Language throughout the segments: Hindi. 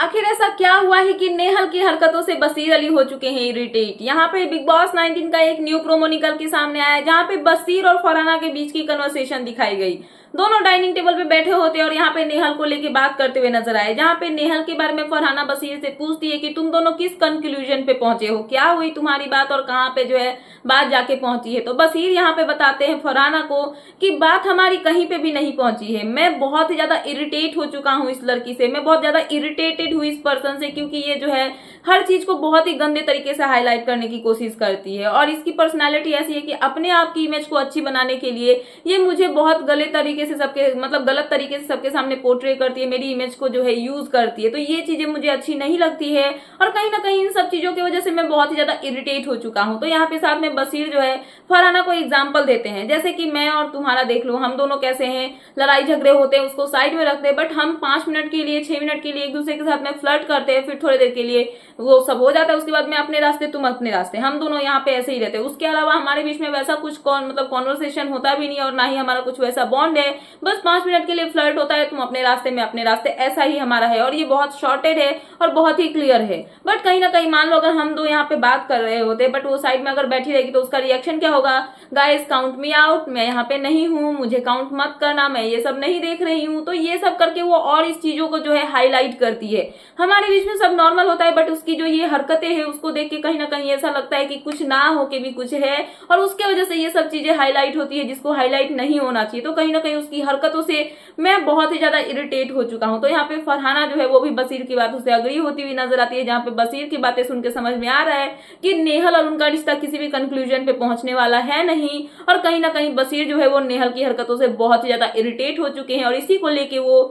आखिर ऐसा क्या हुआ है कि नेहल की हरकतों से बसीर अली हो चुके हैं इरिटेट। यहाँ पे बिग बॉस 19 का एक न्यू प्रोमो निकल के सामने आया है, जहाँ पे बसीर और फरहाना के बीच की कन्वर्सेशन दिखाई गई। दोनों डाइनिंग टेबल पे बैठे होते और यहाँ पे नेहल को लेके बात करते हुए नजर आए, जहाँ पे नेहल के बारे में फरहाना बसीर से पूछती है कि तुम दोनों किस कंक्लूजन पे पहुंचे हो, क्या हुई तुम्हारी बात और कहाँ पे जो है बात जाके पहुंची है। तो बसीर यहाँ पे बताते हैं फरहाना को कि बात हमारी कहीं पे भी नहीं पहुंची है। मैं बहुत ही ज्यादा इरिटेट हो चुका हूँ इस लड़की से, मैं बहुत ज्यादा इरिटेटेड हूँ इस पर्सन से, क्योंकि ये जो है हर चीज को बहुत ही गंदे तरीके से हाईलाइट करने की कोशिश करती है और इसकी पर्सनैलिटी ऐसी है कि अपने आप की इमेज को अच्छी बनाने के लिए ये मुझे बहुत गलत तरीके से गलत तरीके से सबके सामने पोर्ट्रे करती है, मेरी इमेज को जो है यूज करती है। तो ये चीजें मुझे अच्छी नहीं लगती है और कहीं ना कहीं इन सब चीजों की वजह से मैं बहुत ही ज्यादा इरिटेट हो चुका हूँ। तो यहाँ पे साथ में बसीर जो है फरहाना को एग्जाम्पल देते हैं, जैसे कि मैं और तुम्हारा देख लो, हम दोनों कैसे हैं, लड़ाई झगड़े होते हैं उसको साइड में रखते हैं, बट हम 5 मिनट के लिए 6 मिनट के लिए एक दूसरे के साथ में फ्लर्ट करते हैं, फिर थोड़ी देर के लिए वो सब हो जाता है, उसके बाद मैं अपने रास्ते तुम अपने रास्ते, हम दोनों यहाँ पे ऐसे ही रहते हैं। उसके अलावा हमारे बीच में वैसा कुछ कॉन्वर्सेशन होता भी नहीं है और ना ही हमारा कुछ वैसा बॉन्ड है। बस 5 मिनट के लिए फ्लर्ट होता है, तुम अपने रास्ते में अपने रास्ते, ऐसा ही हमारा है और ये बहुत शॉर्टेड है और बहुत ही क्लियर है। बट कहीं ना कहीं मान लो अगर हम दो यहाँ पे बात कर रहे होते बट वो साइड में अगर बैठी रहेगी तो उसका रिएक्शन क्या होगा, गाइस काउंट मी आउट, मैं यहाँ पे नहीं हूँ, मुझे काउंट मत करना, मैं ये सब नहीं देख रही हूँ। तो ये सब करके वो और इस चीजों को जो है हाईलाइट करती है। हमारे बीच में सब नॉर्मल होता है बट उसकी जो ये हरकतें हैं उसको देख के कहीं ना कहीं ऐसा लगता है कि कुछ ना हो के भी कुछ है और उसके वजह से ये सब चीजें हाईलाइट होती है जिसको हाईलाइट नहीं होना चाहिए। तो कहीं ना कहीं उसकी हरकतों से मैं बहुत ही ज्यादा इरिटेट हो चुका हूँ। तो यहाँ पे फरहाना जो है वो भी बसीर की बातों से अग्री होती हुई नजर आती है, जहाँ पे बसीर की बातें सुन के समझ में आ रहा है कि नेहल और उनका रिश्ता किसी भी कंक्लूजन पे पहुंचने वाला है नहीं और कहीं ना कहीं बसीर जो है वो नेहल की हरकतों से बहुत ही ज्यादा इरिटेट हो चुके हैं और इसी को लेके वो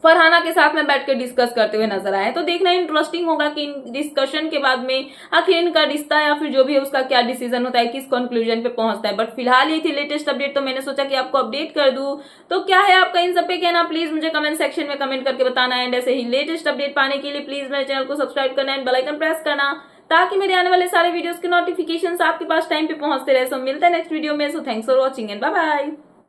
फरहाना के साथ में बैठ के डिस्कस करते हुए नजर आए। तो देखना इंटरेस्टिंग होगा कि इन डिस्कशन के बाद में आखिर इनका रिश्ता या फिर जो भी है उसका क्या डिसीजन होता है, किस कंक्लूजन पे पहुंचता है। बट फिलहाल ये थी लेटेस्ट अपडेट, तो मैंने सोचा कि आपको अपडेट कर दूं। तो क्या है आपका इन सब पे कहना, प्लीज मुझे कमेंट सेक्शन में कमेंट करके बताना। एंड ऐसे ही लेटेस्ट अपडेट पाने के लिए प्लीज मेरे चैनल को सब्सक्राइब करना एंड बेल आइकन प्रेस करना, ताकि मेरे आने वाले सारे वीडियोस के नोटिफिकेशन आपके पास टाइम पे पहुंचते रहे। सो मिलते हैं नेक्स्ट वीडियो में। So thanks for watching and bye bye.